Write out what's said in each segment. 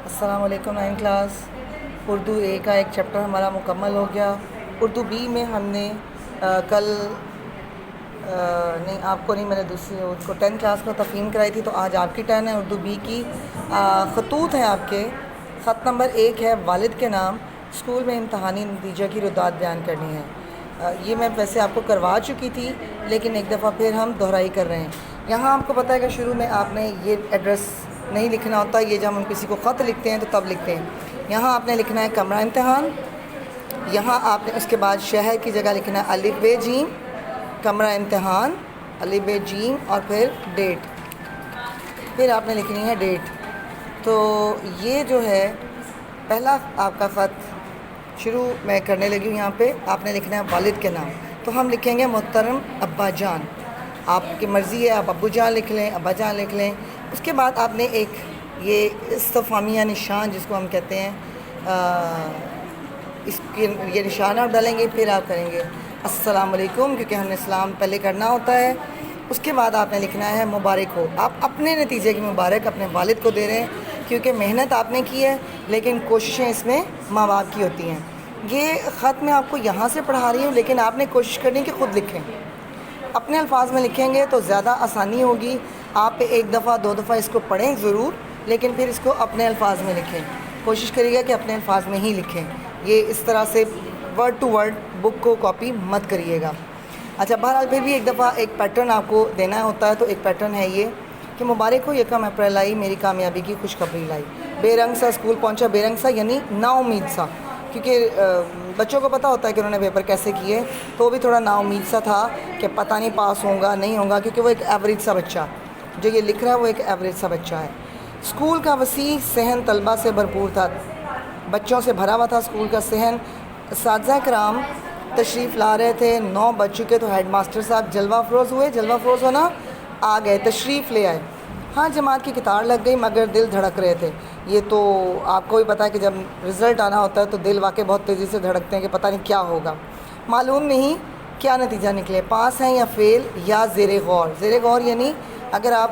السلام علیکم 9 کلاس اردو اے کا ایک چیپٹر ہمارا مکمل ہو گیا۔ اردو بی میں ہم نے کل نہیں آپ کو نہیں، میں نے دوسری اس کو 10 کلاس کو تفہیم کرائی تھی، تو آج آپ کی ٹرن ہے۔ اردو بی کی خطوط ہیں آپ کے۔ خط نمبر 1 ہے والد کے نام، اسکول میں امتحانی نتیجہ کی ردات بیان کرنی ہے۔ یہ میں ویسے آپ کو کروا چکی تھی، لیکن ایک دفعہ پھر ہم دہرائی کر رہے ہیں۔ یہاں آپ کو پتہ ہے کہ شروع میں آپ نے یہ ایڈریس نہیں لکھنا ہوتا، یہ جب ہم کسی کو خط لکھتے ہیں تو تب لکھتے ہیں۔ یہاں آپ نے لکھنا ہے کمرہ امتحان، یہاں آپ نے اس کے بعد شہر کی جگہ لکھنا ہے الف ب ج، کمرہ امتحان الف ب ج اور پھر ڈیٹ، پھر آپ نے لکھنی ہے ڈیٹ۔ تو یہ جو ہے پہلا آپ کا خط شروع میں کرنے لگی ہوں۔ یہاں پہ آپ نے لکھنا ہے والد کے نام، تو ہم لکھیں گے محترم ابا جان۔ آپ کی مرضی ہے، آپ ابو جان لکھ لیں، ابا جان لکھ لیں۔ اس کے بعد آپ نے ایک یہ استفہامیہ نشان جس کو ہم کہتے ہیں، اس کے یہ نشان آپ ڈالیں گے، پھر آپ کریں گے السلام علیکم، کیونکہ ہم نے سلام پہلے کرنا ہوتا ہے۔ اس کے بعد آپ نے لکھنا ہے مبارک ہو۔ آپ اپنے نتیجے کی مبارک اپنے والد کو دے رہے ہیں، کیونکہ محنت آپ نے کی ہے، لیکن کوششیں اس میں ماں باپ کی ہوتی ہیں۔ یہ خط میں آپ کو یہاں سے پڑھا رہی ہوں، لیکن آپ نے کوشش کرنی کہ خود لکھیں، اپنے الفاظ میں لکھیں گے تو زیادہ آسانی ہوگی۔ آپ ایک دفعہ 2 دفعہ اس کو پڑھیں ضرور، لیکن پھر اس کو اپنے الفاظ میں لکھیں۔ کوشش کریے گا کہ اپنے الفاظ میں ہی لکھیں، یہ اس طرح سے ورڈ ٹو ورڈ بک کو کاپی مت کریے گا۔ اچھا، بہرحال پھر بھی ایک دفعہ ایک پیٹرن آپ کو دینا ہوتا ہے، تو ایک پیٹرن ہے یہ کہ مبارک ہو 1 اپریل آئی میری کامیابی کی خوشخبری لائی۔ بے رنگ سا اسکول پہنچا، بے رنگ سا یعنی نا امید سا، کیونکہ بچوں کو پتہ ہوتا ہے کہ انہوں نے پیپر کیسے کیے، تو وہ بھی تھوڑا نا امید سا تھا کہ پتہ نہیں پاس ہوگا نہیں ہوگا، کیونکہ وہ ایک ایوریج سا بچہ جو یہ لکھ رہا ہے وہ ایک ایوریج سا بچہ ہے۔ اسکول کا وسیع صحن طلبہ سے بھرپور تھا، بچوں سے بھرا ہوا تھا اسکول کا صحن۔ اساتذہ کرام تشریف لا رہے تھے، 9 بج چکے تو ہیڈ ماسٹر صاحب جلوہ افروز ہوئے، جلوہ افروز ہونا آ گئے، تشریف لے آئے۔ ہاں، جماعت کی قطار لگ گئی مگر دل دھڑک رہے تھے۔ یہ تو آپ کو بھی پتہ ہے کہ جب رزلٹ آنا ہوتا ہے تو دل واقعی بہت تیزی سے دھڑکتے ہیں کہ پتہ نہیں کیا ہوگا، معلوم نہیں کیا نتیجہ نکلے، پاس ہیں یا فیل یا زیر غور۔ زیر غور یعنی اگر آپ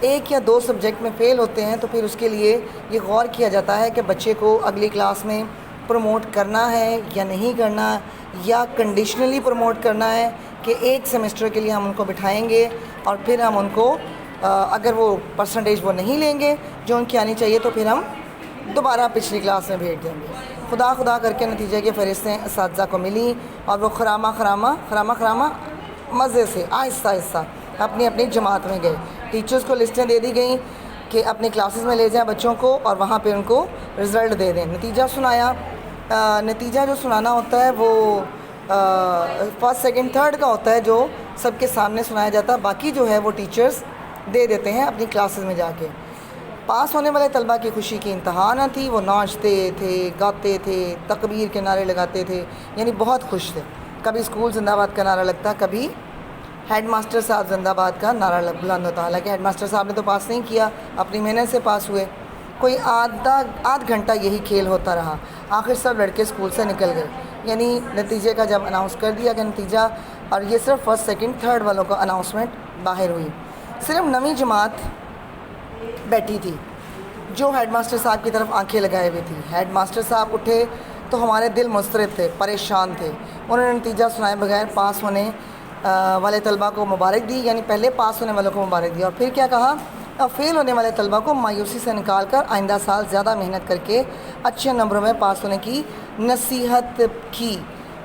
1 یا 2 سبجیکٹ میں فیل ہوتے ہیں تو پھر اس کے لیے یہ غور کیا جاتا ہے کہ بچے کو اگلی کلاس میں پروموٹ کرنا ہے یا نہیں کرنا، یا کنڈیشنلی پروموٹ کرنا ہے کہ 1 سیمسٹر کے لیے ہم ان کو بٹھائیں گے اور پھر ہم ان کو اگر وہ پرسنٹیج وہ نہیں لیں گے جو ان کی آنی چاہیے تو پھر ہم دوبارہ پچھلی کلاس میں بھیج دیں گے۔ خدا خدا کر کے نتیجے کی فہرستیں اساتذہ کو ملیں اور وہ خرامہ مزے سے آہستہ آہستہ اپنی اپنی جماعت میں گئے۔ ٹیچرز کو لسٹیں دے دی گئیں کہ اپنی کلاسز میں لے جائیں بچوں کو اور وہاں پہ ان کو رزلٹ دے دیں۔ نتیجہ سنایا۔ نتیجہ جو سنانا ہوتا ہے وہ فرسٹ سیکنڈ تھرڈ کا ہوتا ہے، جو سب کے سامنے سنایا جاتا ہے، باقی جو ہے وہ ٹیچرز دے دیتے ہیں اپنی کلاسز میں جا کے۔ پاس ہونے والے طلبہ کی خوشی کی انتہا نہ تھی، وہ ناچتے تھے، گاتے تھے، تکبیر کے نعرے لگاتے تھے، یعنی بہت خوش تھے۔ کبھی اسکول زندہ آباد کا نعرہ لگتا، کبھی ہیڈ ماسٹر صاحب زندہ آباد کا نعرہ بلند ہوتا، حالانکہ ہیڈ ماسٹر صاحب نے تو پاس نہیں کیا، اپنی محنت سے پاس ہوئے۔ کوئی آدھ گھنٹہ یہی کھیل ہوتا رہا، آخر سب لڑکے اسکول سے نکل گئے، یعنی نتیجے کا جب اناؤنس کر دیا کہ نتیجہ، اور یہ صرف فرسٹ سیکنڈ تھرڈ والوں کا اناؤنسمنٹ باہر ہوئی، صرف 9ویں جماعت بیٹھی تھی جو ہیڈ ماسٹر صاحب کی طرف آنکھیں لگائے ہوئے تھی۔ ہیڈ ماسٹر صاحب اٹھے تو ہمارے دل مضطرب تھے، پریشان تھے۔ انہوں نے نتیجہ سنائے بغیر پاس ہونے والے طلبہ کو مبارک دی، یعنی پہلے پاس ہونے والوں کو مبارک دی، اور پھر کیا کہا، فیل ہونے والے طلبہ کو مایوسی سے نکال کر آئندہ سال زیادہ محنت کر کے اچھے نمبروں میں پاس ہونے کی نصیحت کی۔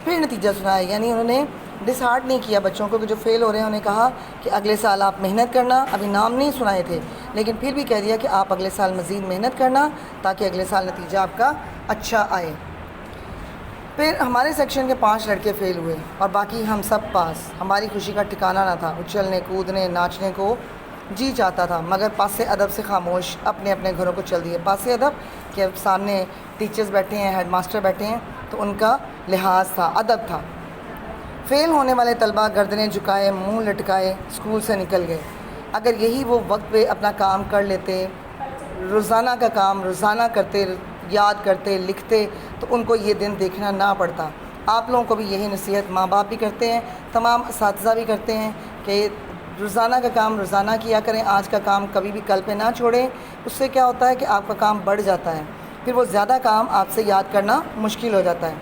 پھر نتیجہ سنایا، یعنی انہوں نے ڈس ہارٹ نہیں کیا بچوں کو کہ جو فیل ہو رہے ہیں، انہیں کہا کہ اگلے سال آپ محنت کرنا، ابھی نام نہیں سنائے تھے لیکن پھر بھی کہہ دیا کہ آپ اگلے سال مزید محنت کرنا تاکہ اگلے سال نتیجہ آپ کا اچھا آئے۔ پھر ہمارے سیکشن کے 5 لڑکے فیل ہوئے اور باقی ہم سب پاس۔ ہماری خوشی کا ٹھکانہ نہ تھا، اچھلنے کودنے ناچنے کو جی چاہتا تھا، مگر پاس ادب سے خاموش اپنے اپنے گھروں کو چل دیے۔ پاس ادب کہ سامنے ٹیچرز بیٹھے ہیں، ہیڈ ماسٹر بیٹھے ہیں، تو ان کا لحاظ تھا، ادب تھا۔ فیل ہونے والے طلبہ گردنیں جھکائے، منہ لٹکائے اسکول سے نکل گئے۔ اگر یہی وہ وقت پہ اپنا کام کر لیتے، روزانہ کا کام روزانہ کرتے، یاد کرتے، لکھتے، تو ان کو یہ دن دیکھنا نہ پڑتا۔ آپ لوگوں کو بھی یہی نصیحت ماں باپ بھی کرتے ہیں، تمام اساتذہ بھی کرتے ہیں کہ روزانہ کا کام روزانہ کیا کریں، آج کا کام کبھی بھی کل پہ نہ چھوڑیں۔ اس سے کیا ہوتا ہے کہ آپ کا کام بڑھ جاتا ہے، پھر وہ زیادہ کام آپ سے یاد کرنا مشکل ہو جاتا ہے۔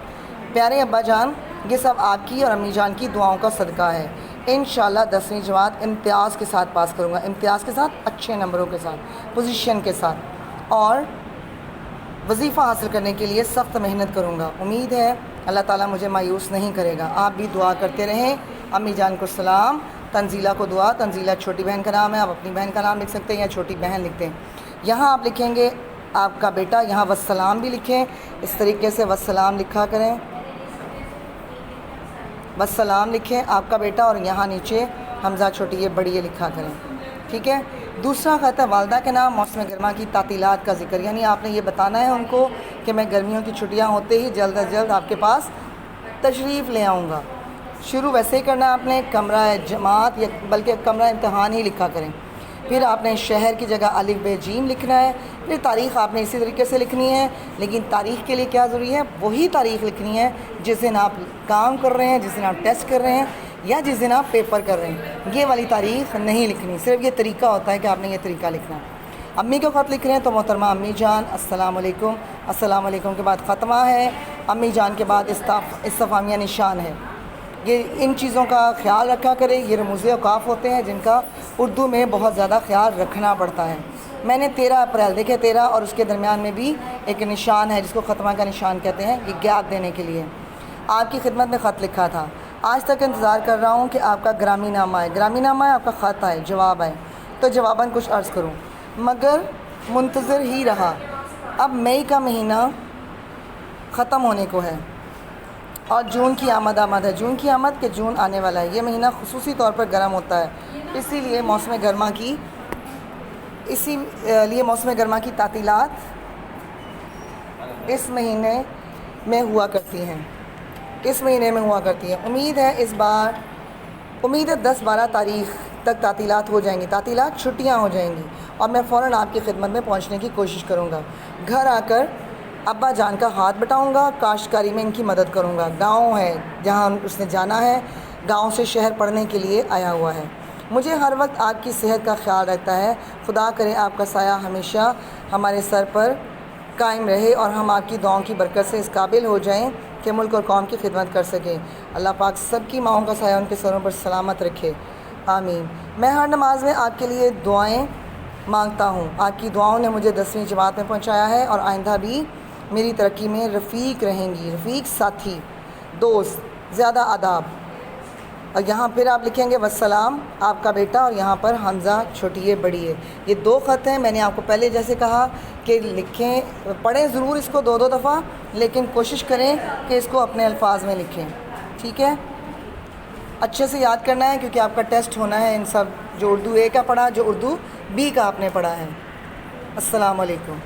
پیارے ابا جان، یہ سب آپ کی اور امی جان کی دعاؤں کا صدقہ ہے۔ انشاءاللہ 10ویں جماعت امتیاز کے ساتھ پاس کروں گا، امتیاز کے ساتھ، اچھے نمبروں کے ساتھ، پوزیشن کے ساتھ، اور وظیفہ حاصل کرنے کے لیے سخت محنت کروں گا۔ امید ہے اللہ تعالیٰ مجھے مایوس نہیں کرے گا۔ آپ بھی دعا کرتے رہیں۔ امی جان کو سلام، تنزیلہ کو دعا۔ تنزیلہ چھوٹی بہن کا نام ہے، آپ اپنی بہن کا نام لکھ سکتے ہیں یا چھوٹی بہن لکھتے ہیں۔ یہاں آپ لکھیں گے آپ کا بیٹا، یہاں والسلام بھی لکھیں، اس طریقے سے والسلام لکھا کریں، والسلام لکھیں آپ کا بیٹا، اور یہاں نیچے حمزہ چھوٹی یہ بڑی یہ لکھا کریں، ٹھیک ہے۔ دوسرا خط ہے والدہ کے نام، موسم گرما کی تعطیلات کا ذکر، یعنی آپ نے یہ بتانا ہے ان کو کہ میں گرمیوں کی چھٹیاں ہوتے ہی جلد از جلد آپ کے پاس تشریف لے آؤں گا۔ شروع ویسے ہی کرنا ہے آپ نے، کمرہ جماعت یا بلکہ کمرہ امتحان ہی لکھا کریں۔ پھر آپ نے شہر کی جگہ الف ب جیم لکھنا ہے۔ پھر تاریخ آپ نے اسی طریقے سے لکھنی ہے، لیکن تاریخ کے لیے کیا ضروری ہے؟ وہی تاریخ لکھنی ہے جس دن آپ کام کر رہے ہیں، جس دن آپ ٹیسٹ کر رہے ہیں، یا جس دن آپ پیپر کر رہے ہیں۔ یہ والی تاریخ نہیں لکھنی، صرف یہ طریقہ ہوتا ہے کہ آپ نے یہ طریقہ لکھنا ہے۔ امی کو خط لکھ رہے ہیں تو محترمہ امی جان السلام علیکم، السلام علیکم کے بعد ختمہ ہے، امی جان کے بعد استفہامیہ نشان ہے۔ یہ ان چیزوں کا خیال رکھا کرے، یہ رموز اوقاف ہوتے ہیں جن کا اردو میں بہت زیادہ خیال رکھنا پڑتا ہے۔ میں نے 13 اپریل دیکھے، 13 اور اس کے درمیان میں بھی ایک نشان ہے جس کو ختمہ کا نشان کہتے ہیں، یہ گیپ دینے کے لیے۔ آپ کی خدمت میں خط لکھا تھا، آج تک انتظار کر رہا ہوں کہ آپ کا گرامی نامہ آئے، گرامی نامہ ہے، آپ کا خط آئے، جواب آئے تو جواباً کچھ عرض کروں، مگر منتظر ہی رہا۔ اب مئی کا مہینہ ختم ہونے کو ہے اور جون کی آمد ہے، جون کی آمد کہ جون آنے والا ہے۔ یہ مہینہ خصوصی طور پر گرم ہوتا ہے، اسی لیے موسم گرما کی تعطیلات اس مہینے میں ہوا کرتی ہیں، امید ہے 10-12 تاریخ تک تعطیلات ہو جائیں گی، تعطیلات چھٹیاں ہو جائیں گی، اور میں فوراً آپ کی خدمت میں پہنچنے کی کوشش کروں گا۔ گھر آ کر ابا جان کا ہاتھ بٹاؤں گا، کاشتکاری میں ان کی مدد کروں گا۔ گاؤں ہے جہاں اس نے جانا ہے، گاؤں سے شہر پڑھنے کے لیے آیا ہوا ہے۔ مجھے ہر وقت آپ کی صحت کا خیال رہتا ہے، خدا کرے آپ کا سایہ ہمیشہ ہمارے سر پر قائم رہے اور ہم آپ کی دعاؤں کی برکت سے اس قابل ہو جائیں کہ ملک اور قوم کی خدمت کر سکیں۔ اللہ پاک سب کی ماؤں کا سایہ ان کے سروں پر سلامت رکھے، آمین۔ میں ہر نماز میں آپ کے لیے دعائیں مانگتا ہوں، آپ کی دعاؤں نے مجھے 10ویں جماعت میں پہنچایا ہے اور آئندہ بھی میری ترقی میں رفیق رہیں گی، رفیق ساتھی، دوست، زیادہ آداب۔ اور یہاں پھر آپ لکھیں گے والسلام آپ کا بیٹا، اور یہاں پر حمزہ چھوٹی ہے بڑی ہے۔ یہ 2 خط ہیں، میں نے آپ کو پہلے جیسے کہا کہ لکھیں، پڑھیں ضرور اس کو 2 دفعہ، لیکن کوشش کریں کہ اس کو اپنے الفاظ میں لکھیں، ٹھیک ہے۔ اچھے سے یاد کرنا ہے کیونکہ آپ کا ٹیسٹ ہونا ہے ان سب، جو اردو A کا پڑھا، جو اردو B کا آپ نے پڑھا ہے۔ السلام علیکم۔